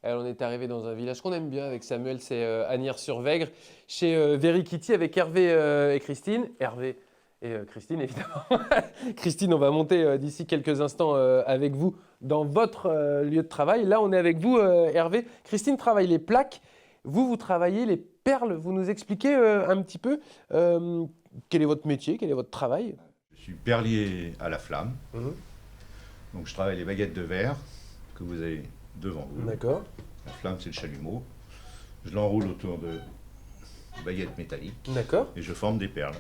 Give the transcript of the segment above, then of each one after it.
Alors, on est arrivé dans un village qu'on aime bien avec Samuel, c'est Agnières-sur-Vègre, chez Very Kitty avec Hervé et Christine. Hervé et Christine, évidemment. Christine, on va monter d'ici quelques instants avec vous dans votre lieu de travail. Là, on est avec vous, Hervé. Christine travaille les plaques. Vous travaillez les perles. Vous nous expliquez un petit peu quel est votre métier, quel est votre travail? Je suis perlier à la flamme. Mhm. Donc je travaille les baguettes de verre que vous avez devant vous. D'accord. La flamme, c'est le chalumeau. Je l'enroule autour de baguettes métalliques D'accord. et je forme des perles.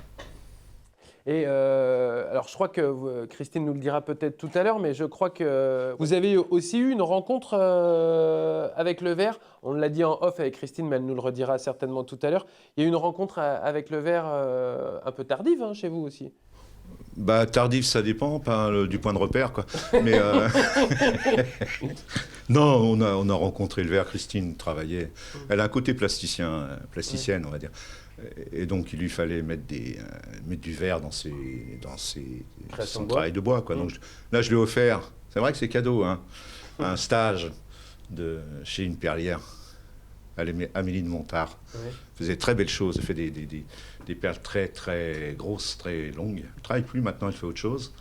Et alors, je crois que Christine nous le dira peut-être tout à l'heure, mais je crois que vous avez aussi eu une rencontre avec le verre. On l'a dit en off avec Christine, mais elle nous le redira certainement tout à l'heure. Il y a eu une rencontre avec le verre un peu tardive chez vous aussi. Bah, tardif, ça dépend, pas du point de repère, quoi. Mais non, on a rencontré le verre. Christine travaillait. Elle a un côté plasticienne, on va dire. Et donc, il lui fallait mettre du verre dans son travail de bois, quoi. Donc, là, je lui ai offert. C'est vrai que c'est cadeau, hein, un stage chez une perlière. Amélie de Montard. Ouais. Faisait très belles choses. Elle fait des perles très, très grosses, très longues. Elle ne travaille plus maintenant, elle fait autre chose.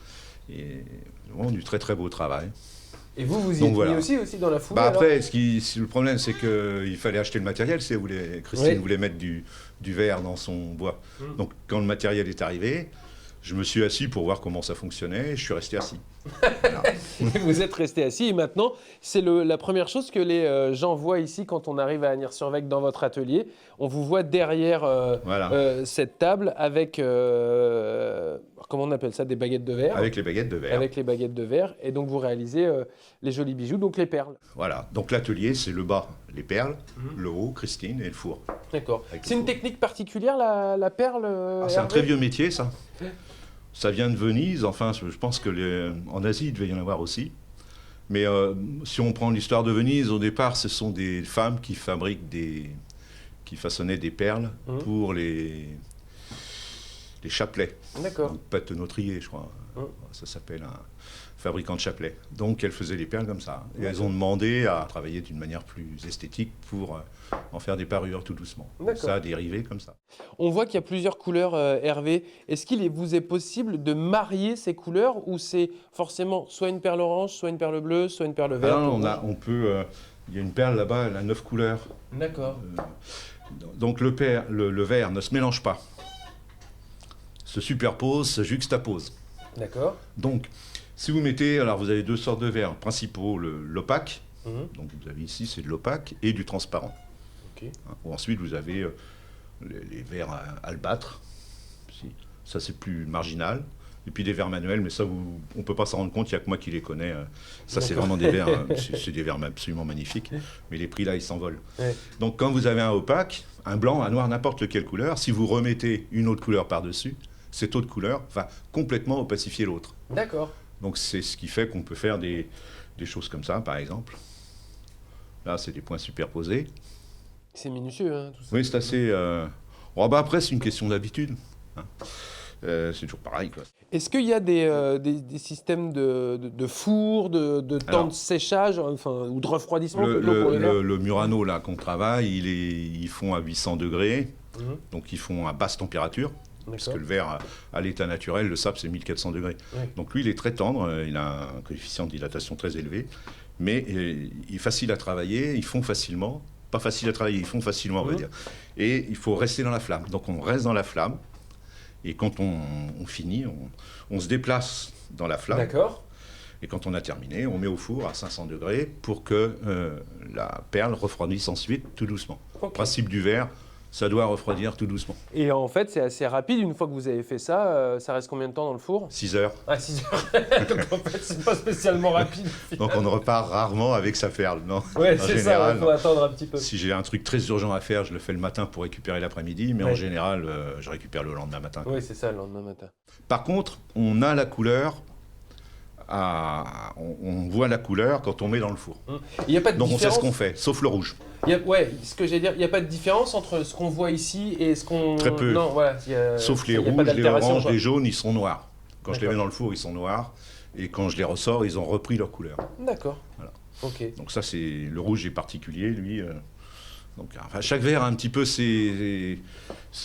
Et vraiment du très, très beau travail. Et vous y êtes mis aussi dans la foulée après, le problème, c'est qu'il fallait acheter le matériel. Christine voulait mettre du verre dans son bois. Donc, quand le matériel est arrivé, je me suis assis pour voir comment ça fonctionnait et je suis resté assis. Voilà. Vous êtes resté assis et maintenant, c'est la première chose que les gens voient ici quand on arrive à Agnières-sur-Vègre dans votre atelier. On vous voit derrière cette table avec, comment on appelle ça, des baguettes de verre. Avec les baguettes de verre. Avec les baguettes de verre. Et donc, vous réalisez les jolis bijoux, donc les perles. Voilà. Donc, l'atelier, c'est le bas, les perles, le haut, Christine, et le four. D'accord. C'est une technique particulière, la perle c'est un très vieux métier, ça. Ça vient de Venise, enfin, je pense qu'en Asie, il devait y en avoir aussi. Mais si on prend l'histoire de Venise, au départ, ce sont des femmes qui qui façonnaient des perles pour les chapelets. D'accord. Patenautrier, je crois. Ça s'appelle un fabricant de chapelets. Donc, elles faisaient les perles comme ça. Et elles ont demandé à travailler d'une manière plus esthétique pour en faire des parures tout doucement. Ça a dérivé comme ça. On voit qu'il y a plusieurs couleurs, Hervé. Est-ce qu'il vous est possible de marier ces couleurs ou c'est forcément soit une perle orange, soit une perle bleue, soit une perle verte? On peut. Il y a une perle là-bas, elle a 9 couleurs. D'accord. Donc le vert ne se mélange pas, se superpose, se juxtapose. D'accord. Donc, si vous mettez, alors vous avez deux sortes de verres principaux, l'opaque, donc vous avez ici c'est de l'opaque et du transparent. Okay. Ensuite vous avez les verres albâtres, ça c'est plus marginal. Et puis des verres manuels, mais ça, on ne peut pas s'en rendre compte, il n'y a que moi qui les connais. Ça, c'est vraiment des verres, c'est des verres absolument magnifiques, mais les prix là, ils s'envolent. Ouais. Donc quand vous avez un opaque, un blanc, un noir, n'importe quelle couleur, si vous remettez une autre couleur par-dessus, cette autre couleur va complètement opacifier l'autre. D'accord. Donc c'est ce qui fait qu'on peut faire des choses comme ça, par exemple. Là, c'est des points superposés. C'est minutieux, hein, tout ça. Oui, c'est assez... après, c'est une question d'habitude. Hein. C'est toujours pareil, quoi. Est-ce qu'il y a des systèmes de four, de temps de séchage, enfin, ou de refroidissement le Murano là qu'on travaille, ils font à 800 degrés, donc ils font à basse température, parce que le verre à l'état naturel, le sable c'est 1400 degrés. Ouais. Donc lui il est très tendre, il a un coefficient de dilatation très élevé, mais il est facile à travailler, ils font facilement, pas facile à travailler, ils font facilement on va dire, et il faut rester dans la flamme. Donc on reste dans la flamme. Et quand on finit, on se déplace dans la flamme. D'accord. Et quand on a terminé, on met au four à 500 degrés pour que la perle refroidisse ensuite tout doucement. Okay. Principe du verre, ça doit refroidir tout doucement. Et en fait, c'est assez rapide. Une fois que vous avez fait ça, ça reste combien de temps dans le four? 6 heures. Ah, 6 heures. Donc en fait, c'est pas spécialement rapide. Donc on repart rarement avec sa perle, non? Ouais, c'est ça, il faut attendre un petit peu. Si j'ai un truc très urgent à faire, je le fais le matin pour récupérer l'après-midi, mais en général, je récupère le lendemain matin. Oui, c'est ça, le lendemain matin. Par contre, on a la couleur... on voit la couleur quand on met dans le four. Il y a pas de Donc différence... on sait ce qu'on fait, sauf le rouge. Ce que j'allais dire, il n'y a pas de différence entre ce qu'on voit ici et ce qu'on... Très peu. Non, voilà, sauf les rouges, les oranges, les jaunes, ils sont noirs. Quand je les mets dans le four, ils sont noirs. Et quand je les ressors, ils ont repris leur couleur. D'accord. Voilà. Ok. Donc ça, le rouge est particulier, lui. Donc, enfin, chaque verre a un petit peu ses...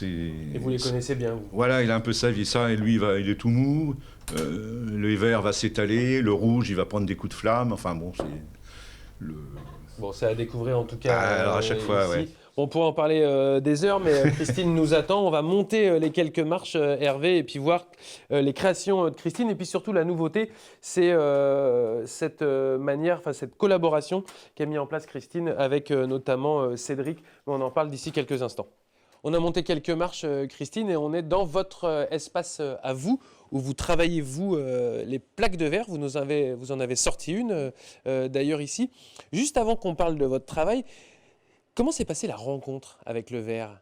Et vous les connaissez bien, vous? Voilà, il a un peu sa vie. Ça, et lui, il est tout mou. Le vert va s'étaler. Le rouge, il va prendre des coups de flamme. Enfin bon, c'est... Bon, c'est à découvrir en tout cas. Alors à chaque fois, ici. ouais. On pourrait en parler des heures, mais Christine nous attend. On va monter les quelques marches, Hervé, et puis voir les créations de Christine. Et puis surtout, la nouveauté, c'est cette manière, enfin cette collaboration qu'a mis en place Christine avec notamment Cédric. Mais on en parle d'ici quelques instants. On a monté quelques marches, Christine, et on est dans votre espace à vous, où vous travaillez, vous, les plaques de verre. Vous en avez sorti une, d'ailleurs, ici. Juste avant qu'on parle de votre travail, comment s'est passée la rencontre avec le verre?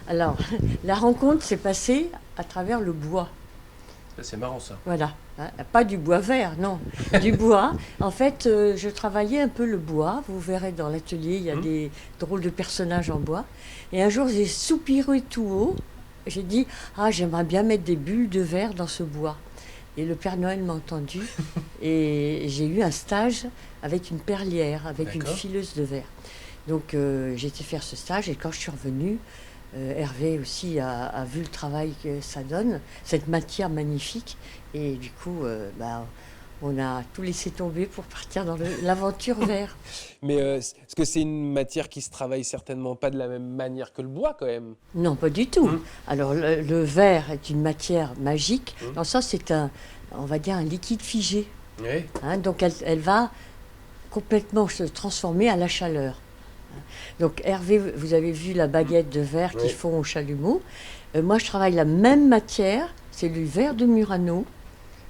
Alors, la rencontre s'est passée à travers le bois. C'est marrant, ça. Voilà, pas du bois vert, non, du bois. En fait, je travaillais un peu le bois. Vous verrez dans l'atelier, il y a des drôles de personnages en bois. Et un jour, j'ai soupiré tout haut. J'ai dit, j'aimerais bien mettre des bulles de verre dans ce bois. Et le Père Noël m'a entendu. Et j'ai eu un stage avec une perlière, avec une fileuse de verre. Donc, j'ai été faire ce stage. Et quand je suis revenue, Hervé aussi a vu le travail que ça donne, cette matière magnifique. Et du coup, on a tout laissé tomber pour partir dans l'aventure vert. Mais est-ce que c'est une matière qui se travaille certainement pas de la même manière que le bois, quand même? Non, pas du tout. Alors, le verre est une matière magique. Dans le sens, c'est on va dire, un liquide figé. Oui. Donc, elle va complètement se transformer à la chaleur. Donc Hervé, vous avez vu la baguette de verre qu'ils font au chalumeau. Moi, je travaille la même matière, c'est le verre de Murano.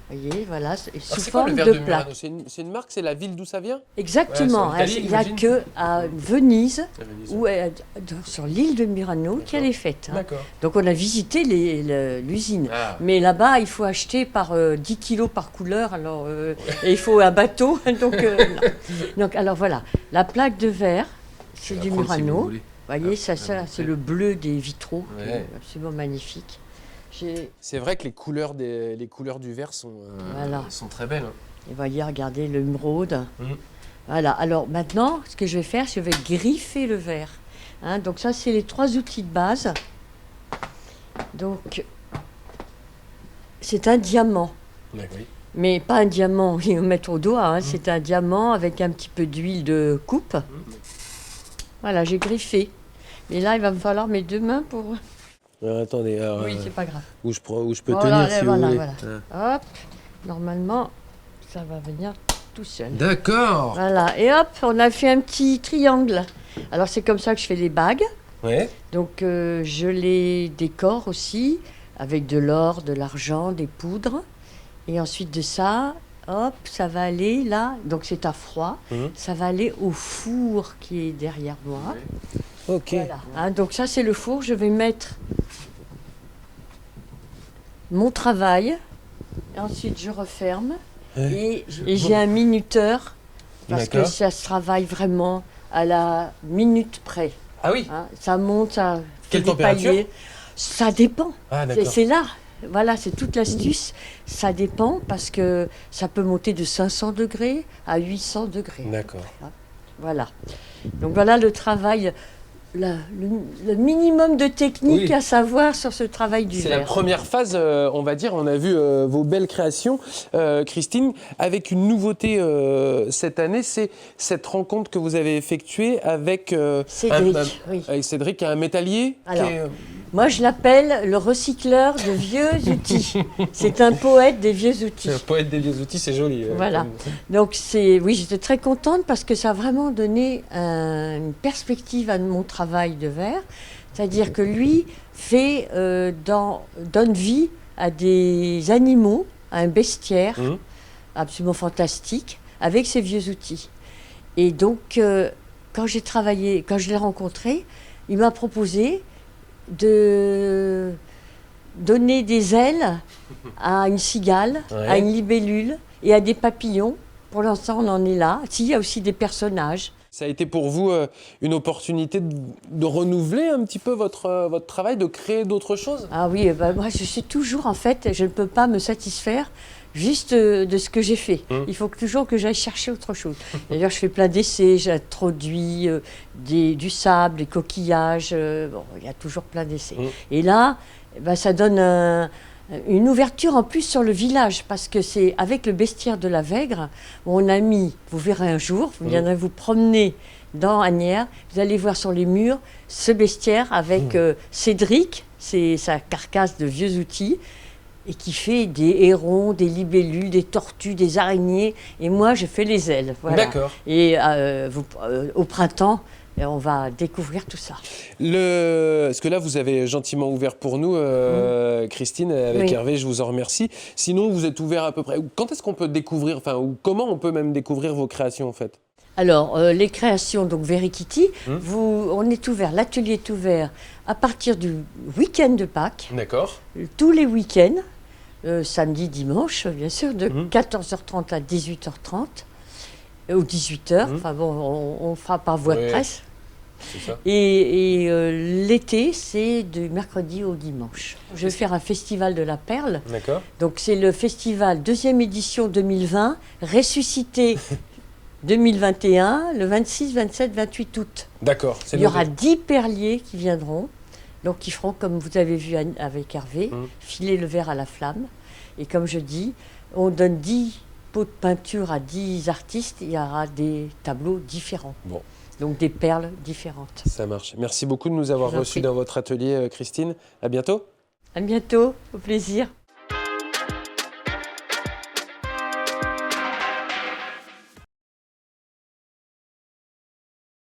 Vous voyez, voilà, sous forme de plaque. C'est une marque, c'est la ville d'où ça vient? Exactement. Il n'y a qu'à Venise, ou sur l'île de Murano, qu'elle est faite. D'accord. Donc on a visité l'usine. Mais là-bas, il faut acheter par 10 kilos par couleur, alors, et il faut un bateau. Donc, alors voilà, la plaque de verre, c'est du Murano. Vous voyez, ça c'est le bleu des vitraux, qui est absolument magnifique. C'est vrai que les couleurs du verre sont très belles. Et voyez, regardez l'émeraude. Voilà, alors maintenant, ce que je vais faire, je vais griffer le verre. Donc ça, c'est les 3 outils de base. Donc, c'est un diamant. Oui. Mais pas un diamant, il faut mettre au doigt. C'est un diamant avec un petit peu d'huile de coupe. Voilà, j'ai griffé. Mais là, il va me falloir mes 2 mains pour... Attendez, oui, c'est pas grave. Où je peux tenir si vous voulez. Hop, normalement, ça va venir tout seul. D'accord. Voilà, et hop, on a fait un petit triangle. Alors, c'est comme ça que je fais les bagues. Ouais. Donc, je les décore aussi avec de l'or, de l'argent, des poudres. Et ensuite de ça, hop, ça va aller là. Donc, c'est à froid. Ça va aller au four qui est derrière moi. Ouais. Ok. Voilà. Donc, ça, c'est le four. Je vais mettre mon travail. Et ensuite, je referme. Et j'ai un minuteur. Parce que ça se travaille vraiment à la minute près. Ah oui. Ça monte, ça fait Quelle température? Ça dépend. D'accord. C'est là. Voilà, c'est toute l'astuce. Ça dépend parce que ça peut monter de 500 degrés à 800 degrés. D'accord. Voilà. Donc voilà le travail, le minimum de technique à savoir sur ce travail du verre. C'est la première phase, on va dire. On a vu vos belles créations, Christine, avec une nouveauté cette année, c'est cette rencontre que vous avez effectuée avec Cédric. avec Cédric, un métallier. Alors, moi, je l'appelle le recycleur de vieux outils. C'est un poète des vieux outils. C'est un poète des vieux outils, c'est joli. Voilà. Donc, j'étais très contente parce que ça a vraiment donné une perspective à mon travail de verre. C'est-à-dire que lui donne vie à des animaux, à un bestiaire absolument fantastique, avec ses vieux outils. Et donc, quand je l'ai rencontré, il m'a proposé de donner des ailes à une cigale, à une libellule et à des papillons. Pour l'instant, on en est là. Il y a aussi des personnages. Ça a été pour vous une opportunité de renouveler un petit peu votre travail, de créer d'autres choses? Ah oui, moi je suis toujours, en fait, je ne peux pas me satisfaire juste de ce que j'ai fait. Il faut toujours que j'aille chercher autre chose. D'ailleurs, je fais plein d'essais, j'introduis du sable, des coquillages, bon, il y a toujours plein d'essais. Et là, ben, ça donne une ouverture en plus sur le village, parce que c'est avec le bestiaire de la Vègre, où on a mis, vous verrez un jour, vous viendrez vous promener dans Asnières, vous allez voir sur les murs ce bestiaire avec Cédric, c'est sa carcasse de vieux outils, et qui fait des hérons, des libellules, des tortues, des araignées, et moi je fais les ailes. Voilà. D'accord. Et au printemps, on va découvrir tout ça. Parce que là, vous avez gentiment ouvert pour nous, Christine, avec Hervé, je vous en remercie. Sinon, vous êtes ouvert à peu près. Quand est-ce qu'on peut découvrir, enfin, ou comment on peut même découvrir vos créations, en fait? Alors, les créations, donc Verikiti, on est ouvert, l'atelier est ouvert à partir du week-end de Pâques. D'accord. Tous les week-ends, samedi, dimanche, bien sûr, de 14h30 à 18h30, ou 18h, enfin bon, on fera par voie de presse. C'est ça. Et l'été, c'est du mercredi au dimanche. Je vais faire un festival de la perle. D'accord. Donc c'est le festival, deuxième édition 2020, ressuscité 2021, le 26, 27, 28 août. D'accord. Il y aura 10 perliers qui viendront, donc qui feront, comme vous avez vu avec Hervé, filer le verre à la flamme. Et comme je dis, on donne 10 pots de peinture à 10 artistes, il y aura des tableaux différents. Bon. Donc des perles différentes. Ça marche. Merci beaucoup de nous avoir reçus dans votre atelier, Christine. À bientôt. À bientôt, au plaisir.